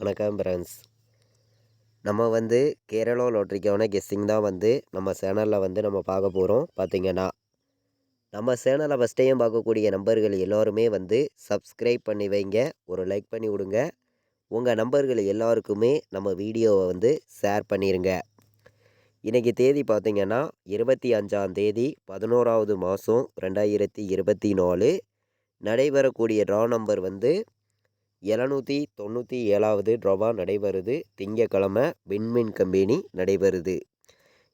வணக்கம் ஃப்ரெண்ட்ஸ். நம்ம கேரளா லாட்ரிக்கான கெஸ்ஸிங் தான் நம்ம சேனலில் நம்ம பார்க்க போகிறோம். பார்த்தீங்கன்னா நம்ம சேனலை ஃபஸ்ட் டைம் பார்க்கக்கூடிய நம்பர்கள் எல்லோருமே சப்ஸ்கிரைப் பண்ணி வைங்க, ஒரு லைக் பண்ணி விடுங்க. உங்கள் நம்பர்கள் எல்லாருக்குமே நம்ம வீடியோவை ஷேர் பண்ணிடுங்க. இன்றைக்கி தேதி பார்த்தீங்கன்னா 25ஆம் தேதி 11வது மாதம் 2024. நடைபெறக்கூடிய ட்ரா நம்பர் 797வது ட்ராவாக நடைபெறுது. திங்கக்கிழமை விண்மின் கம்பெனி நடைபெறுது.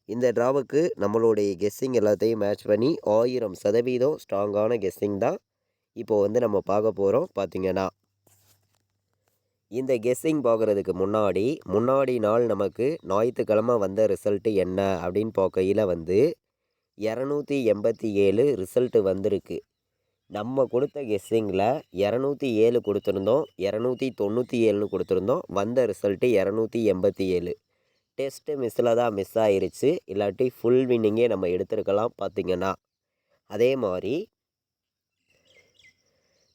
இந்த ட்ராவுக்கு நம்மளுடைய கெஸ்ஸிங் எல்லாத்தையும் மேட்ச் பண்ணி 1000% ஸ்ட்ராங்கான கெஸ்ஸிங் தான் இப்போது நம்ம பார்க்க போகிறோம். பார்த்திங்கன்னா இந்த கெஸ்ஸிங் பார்க்குறதுக்கு முன்னாடி நாள் நமக்கு ஞாயிற்றுக்கிழமை வந்த ரிசல்ட்டு என்ன அப்படின்னு பார்க்கையில் 287 ரிசல்ட்டு வந்திருக்கு. நம்ம கொடுத்த கெஸ்ஸிங்கில் 207 கொடுத்துருந்தோம், 297ன்னு கொடுத்துருந்தோம். வந்த ரிசல்ட்டு 287. டெஸ்ட்டு மிஸ்ஸில் தான் மிஸ் ஆயிருச்சு, இல்லாட்டி ஃபுல் வின்னிங்கே நம்ம எடுத்துருக்கலாம். பார்த்திங்கன்னா அதே மாதிரி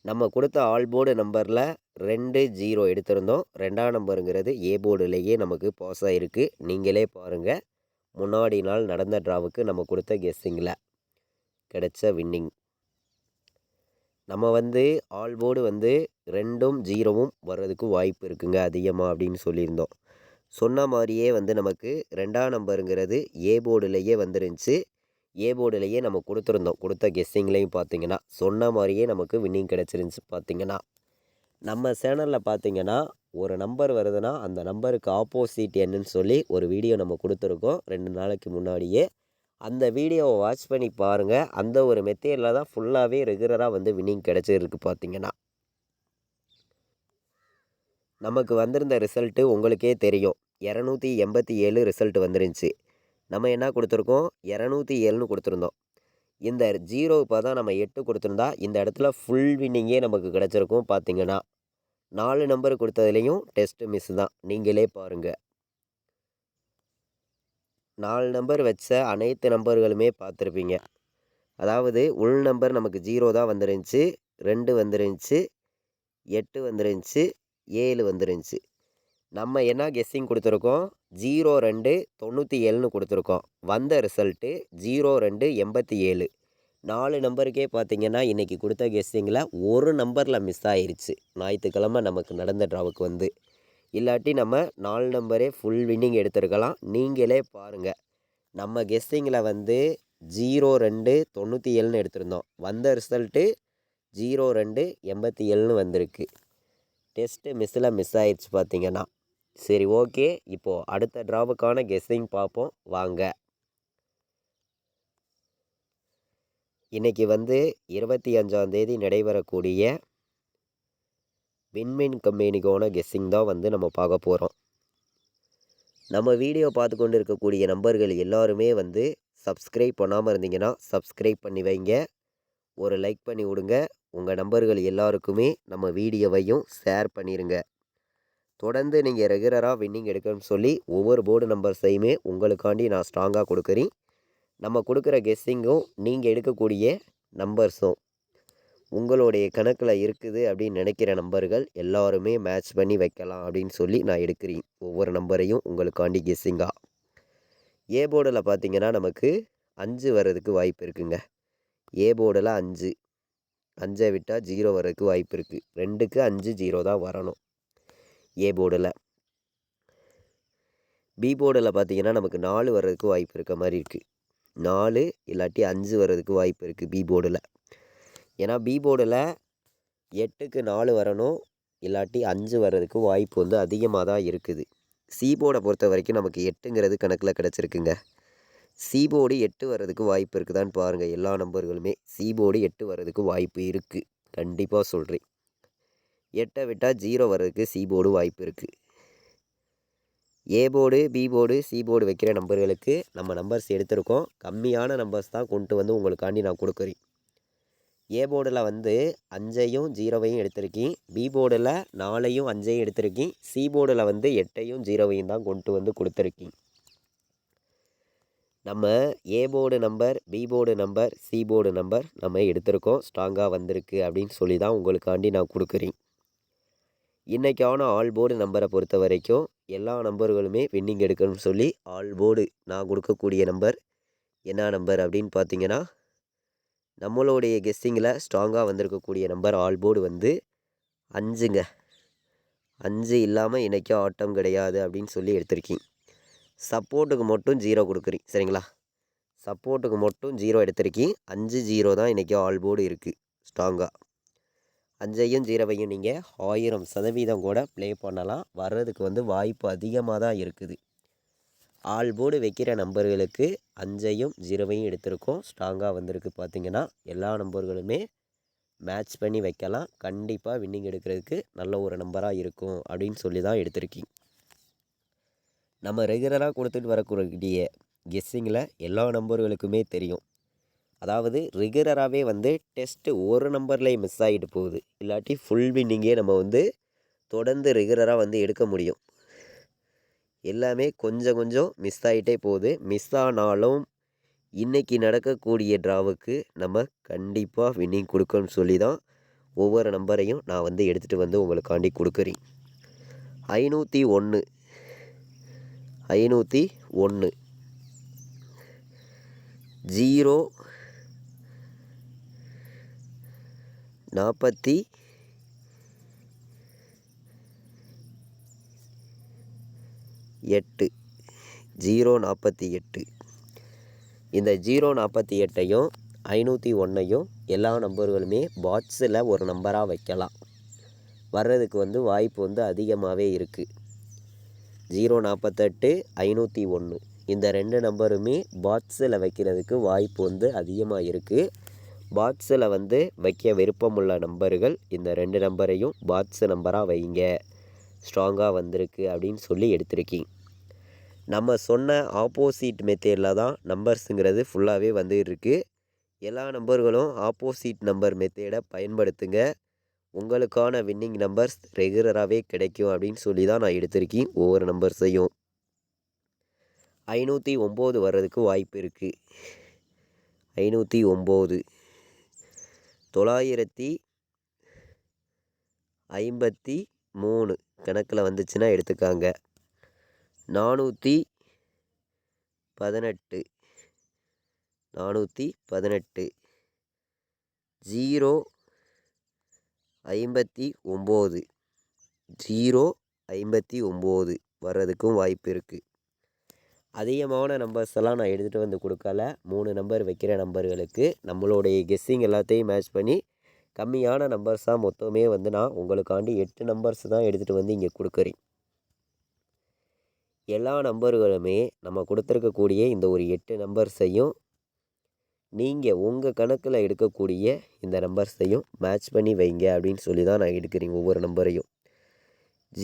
நம்ம கொடுத்த ஆல் போர்டு நம்பரில் 20 எடுத்திருந்தோம். 2ஆம் நம்பருங்கிறது ஏ போர்டுலேயே நமக்கு பாஸ் ஆகிருக்கு. நீங்களே பாருங்கள், முன்னாடி நாள் நடந்த ட்ராவுக்கு நம்ம கொடுத்த கெஸ்ஸிங்கில் கிடைச்ச வின்னிங். நம்ம ஆல் போர்டு 2ம் 0வும் வர்றதுக்கு வாய்ப்பு இருக்குங்க அதிகமாக அப்படின்னு சொல்லியிருந்தோம். சொன்ன மாதிரியே நமக்கு 2ஆம் நம்பருங்கிறது ஏ போர்டுலேயே வந்துருந்துச்சு. ஏ போர்டுலேயே நம்ம கொடுத்துருந்தோம். கொடுத்த கெஸ்ஸிங்லேயும் பார்த்திங்கன்னா சொன்ன மாதிரியே நமக்கு வின்னிங் கிடச்சிருந்துச்சு. பார்த்திங்கன்னா நம்ம சேனலில் பார்த்திங்கன்னா ஒரு நம்பர் வருதுன்னா அந்த நம்பருக்கு ஆப்போசிட் என்னன்னு சொல்லி ஒரு வீடியோ நம்ம கொடுத்துருக்கோம் 2 நாளைக்கு முன்னாடியே. அந்த வீடியோவை வாட்ச் பண்ணி பாருங்கள். அந்த ஒரு மெத்தேடில் தான் ஃபுல்லாகவே ரெகுலராக வின்னிங் கிடச்சிருக்கு. பார்த்திங்கன்னா நமக்கு வந்திருந்த ரிசல்ட்டு உங்களுக்கே தெரியும். 287 ரிசல்ட் வந்துருந்துச்சு. நம்ம என்ன கொடுத்துருக்கோம், 207ன்னு கொடுத்துருந்தோம். இந்த 0 இப்போ தான் நம்ம 8 கொடுத்துருந்தா இந்த இடத்துல ஃபுல் வின்னிங்கே நமக்கு கிடச்சிருக்கும். பார்த்திங்கன்னா 4 நம்பர் கொடுத்ததுலேயும் டெஸ்ட்டு மிஸ் தான். நீங்களே பாருங்கள், 4 நம்பர் வச்ச அனைத்து நம்பர்களுமே பார்த்துருப்பீங்க. அதாவது உள் நம்பர் நமக்கு 0 தான் வந்துருந்துச்சு, 2 வந்துருந்துச்சு, 8 வந்துருந்துச்சு, 7 வந்துருந்துச்சு. நம்ம என்ன கெஸ்ஸிங் கொடுத்துருக்கோம், 02 97ன்னு கொடுத்துருக்கோம். வந்த ரிசல்ட்டு 02 87. 4 நம்பருக்கே பார்த்திங்கன்னா இன்றைக்கி கொடுத்த கெஸ்ஸிங்கில் ஒரு நம்பரில் மிஸ் ஆயிடுச்சு. ஞாயிற்றுக்கிழமை நமக்கு நடந்த ட்ராவுக்கு இல்லாட்டி நம்ம 4 நம்பரே ஃபுல் வின்னிங் எடுத்துருக்கலாம். நீங்களே பாருங்கள், நம்ம கெஸ்ஸிங்கில் 02 97ன்னு எடுத்திருந்தோம். வந்த ரிசல்ட்டு 02 87ன்னு வந்திருக்கு. டெஸ்ட்டு மிஸ் ஆயிடுச்சு. பார்த்திங்கன்னா சரி, ஓகே. இப்போது அடுத்த ட்ராவுக்கான கெஸ்ஸிங் பார்ப்போம் வாங்க. இன்றைக்கி 25ஆம் தேதி நடைபெறக்கூடிய விண்மின் கம்பெனிக்கான கெஸ்ஸிங் தான் நம்ம பார்க்க போகிறோம். நம்ம வீடியோ பார்த்து கொண்டு இருக்கக்கூடிய நம்பர்கள் எல்லாருமே சப்ஸ்கிரைப் பண்ணாமல் இருந்தீங்கன்னா சப்ஸ்கிரைப் பண்ணி வைங்க, ஒரு லைக் பண்ணி விடுங்க. உங்கள் நம்பர்கள் எல்லாருக்குமே நம்ம வீடியோவையும் ஷேர் பண்ணிடுங்க. தொடர்ந்து நீங்கள் ரெகுலராக வின்னிங் எடுக்கணும்னு சொல்லி ஒவ்வொரு போர்டு நம்பர்ஸையுமே உங்களுக்காண்டி நான் ஸ்ட்ராங்காக கொடுக்குறேன். நம்ம கொடுக்குற கெஸ்ஸிங்கும் நீங்கள் எடுக்கக்கூடிய நம்பர்ஸும் உங்களுடைய கணக்கில் இருக்குது அப்படின்னு நினைக்கிற நம்பர்கள் எல்லாருமே மேட்ச் பண்ணி வைக்கலாம் அப்படின்னு சொல்லி நான் எடுக்கிறேன். ஒவ்வொரு நம்பரையும் உங்களுக்காண்டி கெஸ்ஸிங்காக. ஏ போர்டில் பார்த்திங்கன்னா நமக்கு 5 வர்றதுக்கு வாய்ப்பு இருக்குங்க. ஏ போர்டில் 5 விட்டால் 0 வர்றதுக்கு வாய்ப்பு இருக்குது. 2க்கு 5 0 தான் வரணும் ஏ போர்டில். பி போர்டில் பார்த்திங்கன்னா நமக்கு 4 வர்றதுக்கு வாய்ப்பு இருக்க மாதிரி இருக்குது. 4 இல்லாட்டி 5 வர்றதுக்கு வாய்ப்பு இருக்குது பி போர்டில். ஏன்னா பி போர்டில் 8க்கு 4 வரணும், இல்லாட்டி 5 வர்றதுக்கு வாய்ப்பு அதிகமாக தான் இருக்குது. சி போர்டை பொறுத்த வரைக்கும் நமக்கு 8ங்கிறது கணக்கில் கிடச்சிருக்குங்க. சி போர்டு 8 வர்றதுக்கு வாய்ப்பு இருக்குதான்னு பாருங்கள். எல்லா நம்பர்களுமே சி போர்டு 8 வர்றதுக்கு வாய்ப்பு இருக்குது, கண்டிப்பாக சொல்கிறேன். 8 விட்டால் 0 வர்றதுக்கு சி போர்டு வாய்ப்பு இருக்குது. A board, B board, C board வைக்கிற நம்பர்களுக்கு நம்ம நம்பர்ஸ் எடுத்திருக்கோம். கம்மியான நம்பர்ஸ் தான் கொண்டு உங்களுக்காண்டி நான் கொடுக்குறேன். ஏ போர்டில் 5ஐயும் 0வையும் எடுத்திருக்கேன். பி போர்டில் 4ஐயும் 5ஐயும் எடுத்திருக்கேன். சி போர்டில் 8ஐயும் 0வையும் தான் கொண்டு கொடுத்துருக்கேன். நம்ம A board number, B board number, C board number நம்ம எடுத்திருக்கோம். ஸ்ட்ராங்காக வந்திருக்கு அப்படின்னு சொல்லி தான் உங்களுக்காண்டி நான் கொடுக்குறேன். இன்றைக்கான ஆல் போர்டு நம்பரை பொறுத்த வரைக்கும் எல்லா நம்பர்களுமே வின்னிங் எடுக்கணும்னு சொல்லி ஆல் போர்டு நான் கொடுக்கக்கூடிய நம்பர் என்ன நம்பர் அப்படின்னு பார்த்தீங்கன்னா, நம்மளுடைய கெஸ்ஸிங்கில் ஸ்ட்ராங்காக வந்திருக்கக்கூடிய நம்பர் ஆல் போர்டு வந்து 5ங்க. 5 இல்லாமல் இன்றைக்கும் ஆட்டம் கிடையாது அப்படின்னு சொல்லி எடுத்திருக்கீங்க. சப்போர்ட்டுக்கு மட்டும் 0 கொடுக்குறீங்க, சரிங்களா? சப்போர்ட்டுக்கு மட்டும் 0 எடுத்திருக்கீங்க. 5-0 தான் இன்றைக்கி ஆல் போர்டு இருக்குது ஸ்ட்ராங்காக. 5ஐயும் 0வையும் நீங்கள் 1000% கூட ப்ளே பண்ணலாம். வர்றதுக்கு வந்து வாய்ப்பு அதிகமாக தான் இருக்குது. ஆல் போர்டு வைக்கிற நம்பர்களுக்கு 5ஐயும் 0வையும் எடுத்திருக்கோம். ஸ்ட்ராங்காக வந்திருக்கு. பார்த்திங்கன்னா எல்லா நம்பர்களுமே மேட்ச் பண்ணி வைக்கலாம். கண்டிப்பாக வின்னிங் எடுக்கிறதுக்கு நல்ல ஒரு நம்பராக இருக்கும் அப்படின்னு சொல்லி தான் எடுத்திருக்கீங்க. நம்ம ரெகுலராக கொடுத்துட்டு வரக்கூடிய கெஸ்ஸிங்கில் எல்லா நம்பர்களுக்குமே தெரியும். அதாவது ரெகுலராகவே வந்து டெஸ்ட்டு ஒரு நம்பர்லேயே மிஸ் ஆகிட்டு போகுது. இல்லாட்டி ஃபுல் வின்னிங்கே நம்ம வந்து தொடர்ந்து ரெகுலராக வந்து எடுக்க முடியும். எல்லாமே கொஞ்சம் கொஞ்சம் மிஸ் ஆகிட்டே போகுது. மிஸ் ஆனாலும் இன்றைக்கி நடக்கக்கூடிய ட்ராவுக்கு நம்ம கண்டிப்பாக வின்னிங் கொடுக்கணும்னு சொல்லி தான் ஒவ்வொரு நம்பரையும் நான் வந்து எடுத்துகிட்டு வந்து உங்களுக்காண்டி கொடுக்குறேன். 501 501 0 48 048 இந்த 048ஐயும் 501ஐயும் எல்லா நம்பர்களுமே பாக்ஸில் ஒரு நம்பராக வைக்கலாம். வர்றதுக்கு வந்து வாய்ப்பு வந்து அதிகமாகவே இருக்குது. 048 501 இந்த 2 நம்பருமே பாக்ஸில் வைக்கிறதுக்கு வாய்ப்பு வந்து அதிகமாக இருக்குது. பாக்ஸில் வந்து வைக்க விருப்பமுள்ள நம்பர்கள் இந்த 2 நம்பரையும் பாக்ஸ் நம்பராக வைங்க, ஸ்ட்ராங்காக வந்திருக்கு அப்படின்னு சொல்லி எடுத்திருக்கீங்க. நம்ம சொன்ன ஆப்போசிட் மெத்தேடில் தான் நம்பர்ஸுங்கிறது ஃபுல்லாகவே வந்து இருக்குது. எல்லா நம்பர்களும் ஆப்போசிட் நம்பர் மெத்தேடை பயன்படுத்துங்க. உங்களுக்கான வின்னிங் நம்பர்ஸ் ரெகுலராகவே கிடைக்கும் அப்படின்னு சொல்லி தான் நான் எடுத்திருக்கேன். ஒவ்வொரு நம்பர்ஸையும் 509 வர்றதுக்கு வாய்ப்பு இருக்குது. 509 953 கணக்கில் வந்துச்சுன்னா எடுத்துக்காங்க. 418 418 059 வர்றதுக்கும் வாய்ப்பு இருக்குது. அதிகமான நம்பர்ஸ் எல்லாம் நான் எடுத்துகிட்டு வந்து கொடுக்கல. 3 நம்பர் வைக்கிற நம்பர்களுக்கு நம்மளுடைய கெஸ்ஸிங் எல்லாத்தையும் மேட்ச் பண்ணி கம்மியான நம்பர்ஸாக மொத்தமே வந்து நான் உங்களுக்காண்டி 8 நம்பர்ஸ் தான் எடுத்துகிட்டு வந்து இங்கே கொடுக்குறேன். எல்லா நம்பர்களுமே நம்ம கொடுத்துருக்கக்கூடிய இந்த ஒரு 8 நம்பர்ஸையும் நீங்கள் உங்கள் கணக்கில் எடுக்கக்கூடிய இந்த நம்பர்ஸையும் மேட்ச் பண்ணி வைங்க அப்படின்னு சொல்லி தான் நான் எடுக்கிறேன். ஒவ்வொரு நம்பரையும்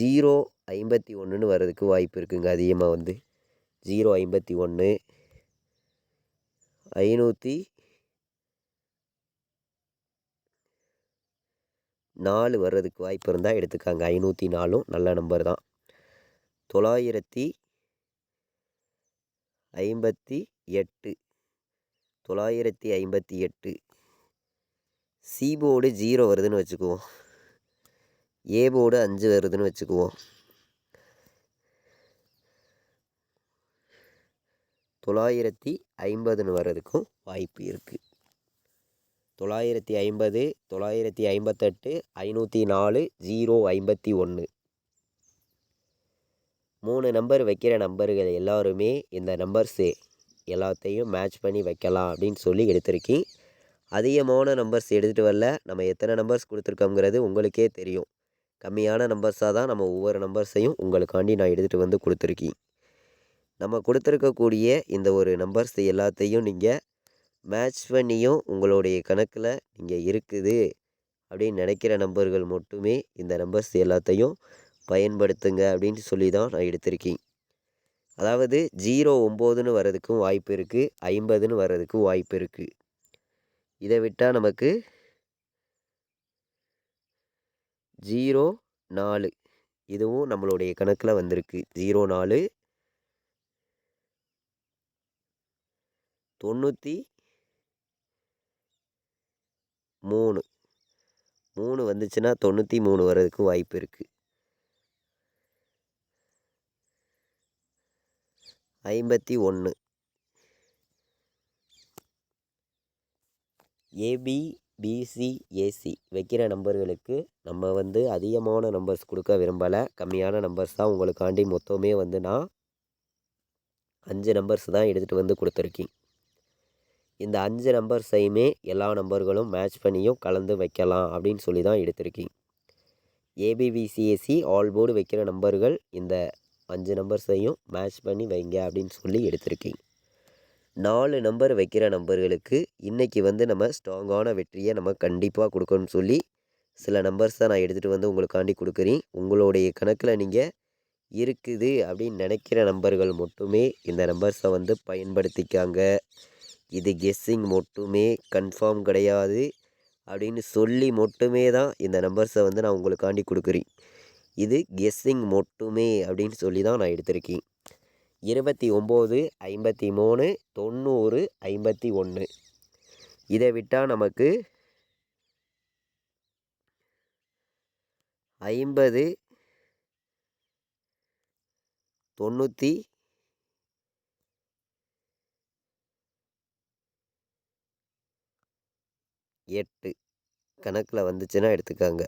051 வர்றதுக்கு வாய்ப்பு இருக்குங்க. அதிகமாக வந்து 051 504 வர்றதுக்கு வாய்ப்பு இருந்தால் எடுத்துக்காங்க. 504 நல்ல நம்பர் தான். 958 சி போர்டு 0 வருதுன்னு வச்சுக்குவோம். ஏ போர்டு 5 வருதுன்னு வச்சுக்குவோம். 950 வர்றதுக்கும் வாய்ப்பு இருக்குது. 950 958 504 051 3 நம்பர் வைக்கிற நம்பர்கள் எல்லாருமே இந்த நம்பர்ஸு எல்லாத்தையும் மேட்ச் பண்ணி வைக்கலாம் அப்படின்னு சொல்லி எடுத்திருக்கேன். அதிகமான நம்பர்ஸ் எடுத்துகிட்டு வரல. நம்ம எத்தனை நம்பர்ஸ் கொடுத்துருக்கோங்கிறது உங்களுக்கே தெரியும். கம்மியான நம்பர்ஸாக தான் நம்ம ஒவ்வொரு நம்பர்ஸையும் உங்களுக்காண்டி நான் எடுத்துகிட்டு வந்து கொடுத்துருக்கேன். நம்ம கொடுத்துருக்கக்கூடிய இந்த ஒரு நம்பர்ஸ் எல்லாத்தையும் நீங்கள் மேட்ச் பண்ணியும் உங்களுடைய கணக்கில் நீங்கள் இருக்குது அப்படின்னு நினைக்கிற நம்பர்கள் மட்டுமே இந்த நம்பர்ஸ் எல்லாத்தையும் பயன்படுத்துங்க அப்படின்னு சொல்லி தான் நான் எடுத்திருக்கேன். அதாவது 09 வர்றதுக்கும் வாய்ப்பு இருக்குது. 50 வர்றதுக்கும் வாய்ப்பு இருக்குது. இதை விட்டால் நமக்கு 04 இதுவும் நம்மளுடைய கணக்கில் வந்திருக்கு. 04 93 வந்துச்சுன்னா 93 வர்றதுக்கும் வாய்ப்பு இருக்குது. 51. ABBCAC வைக்கிற நம்பர்களுக்கு நம்ம வந்து அதிகமான நம்பர்ஸ் கொடுக்க விரும்பலை. கம்மியான நம்பர்ஸ் தான் உங்களுக்காண்டி மொத்தமே வந்து நான் 5 நம்பர்ஸ் தான் எடுத்துகிட்டு வந்து கொடுத்துருக்கேன். இந்த 5 நம்பர்ஸையுமே எல்லா நம்பர்களும் மேட்ச் பண்ணியும் கலந்து வைக்கலாம் அப்படின்னு சொல்லி தான் எடுத்திருக்கேன். ABBCAC ஆல் போர்டு வைக்கிற நம்பர்கள் இந்த 5 நம்பர்ஸையும் மேட்ச் பண்ணி வைங்க அப்படின்னு சொல்லி எடுத்திருக்கேன். 4 நம்பர் வைக்கிற நம்பர்களுக்கு இன்றைக்கி வந்து நம்ம ஸ்ட்ராங்கான வெற்றியை நம்ம கண்டிப்பாக கொடுக்கணும்னு சொல்லி சில நம்பர்ஸ் தான் நான் எடுத்துகிட்டு வந்து உங்களுக்காண்டி கொடுக்குறேன். உங்களுடைய கணக்கில் நீங்கள் இருக்குது அப்படின்னு நினைக்கிற நம்பர்கள் மட்டுமே இந்த நம்பர்ஸை வந்து பயன்படுத்திக்காங்க. இது கெஸ்ஸிங் மட்டுமே, கன்ஃபார்ம் கிடையாது அப்படின்னு சொல்லி மட்டுமே தான் இந்த நம்பர்ஸை வந்து நான் உங்களுக்காண்டி கொடுக்குறேன். இது கெஸ்ஸிங் மட்டுமே அப்படின்னு சொல்லி தான் நான் எடுத்திருக்கேன். 29, 53, 90, 51. இதை விட்டால் நமக்கு 50, 98 கணக்கில் வந்துச்சுன்னா எடுத்துக்காங்க.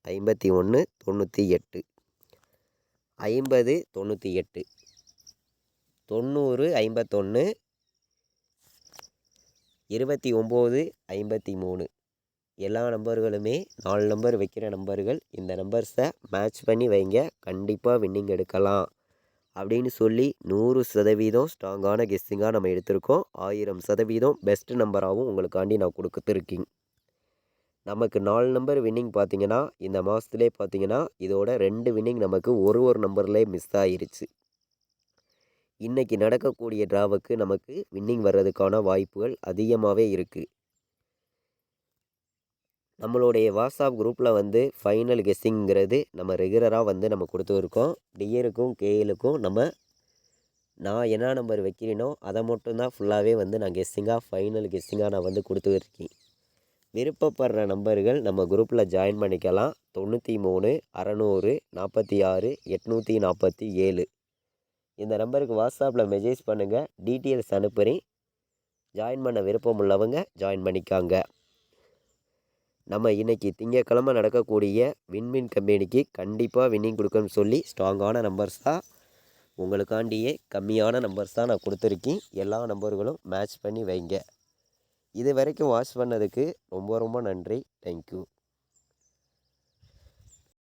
51, 98, 50, 98, 90, 51, 29, 53. எல்லா நம்பர்களுமே 4 நம்பர் வைக்கிற நம்பர்கள். இந்த நம்பர்ஸை மேட்ச் பண்ணி வைங்க, கண்டிப்பாக வின்னிங் எடுக்கலாம் அப்படின்னு சொல்லி 100% ஸ்ட்ராங்கான கெஸ்ஸிங்காக நம்ம எடுத்திருக்கோம். 1000% பெஸ்ட் நம்பராகவும் உங்களுக்காண்டி நான் கொடுத்துருக்கேன். நமக்கு 4 நம்பர் வின்னிங் பார்த்திங்கன்னா இந்த மாதத்துலேயே பார்த்திங்கன்னா இதோட 2 வின்னிங் நமக்கு ஒரு நம்பர்லேயே மிஸ் ஆகிருச்சு. இன்றைக்கி நடக்கக்கூடிய ட்ராவுக்கு நமக்கு வின்னிங் வர்றதுக்கான வாய்ப்புகள் அதிகமாகவே இருக்குது. நம்மளுடைய வாட்ஸ்அப் குரூப்பில் வந்து ஃபைனல் கெஸ்ஸிங்கிறது நம்ம ரெகுலராக வந்து நம்ம கொடுத்துருக்கோம். டியருக்கும் கேஎலுக்கும் நான் என்ன நம்பர் வைக்கிறேனோ அதை மட்டும்தான் ஃபுல்லாகவே வந்து நான் கெஸ்ஸிங்காக ஃபைனல் கெஸ்ஸிங்காக நான் வந்து கொடுத்துருக்கேன். விருப்பப்படுற நம்பர்கள் நம்ம குரூப்பில் ஜாயின் பண்ணிக்கலாம். 93 600 46 847 இந்த நம்பருக்கு வாட்ஸ்அப்பில் மெசேஜ் பண்ணுங்கள், டீட்டெயில்ஸ் அனுப்புகிறேன். ஜாயின் பண்ண விருப்பம் உள்ளவங்க ஜாயின் பண்ணிக்காங்க. நம்ம இன்றைக்கி திங்கக்கிழமை நடக்கக்கூடிய வின்வின் கம்பெனிக்கு கண்டிப்பாக வின்னிங் கொடுக்கணும்னு சொல்லி ஸ்ட்ராங்கான நம்பர்ஸ் தான் உங்களுக்காண்டியே கம்மியான நம்பர்ஸ் தான் நான் கொடுத்துருக்கேன். எல்லா நம்பர்களும் மேட்ச் பண்ணி வைங்க. இது வரைக்கும் வாட்ச் பண்ணதுக்கு ரொம்ப ரொம்ப நன்றி. தேங்க்யூ.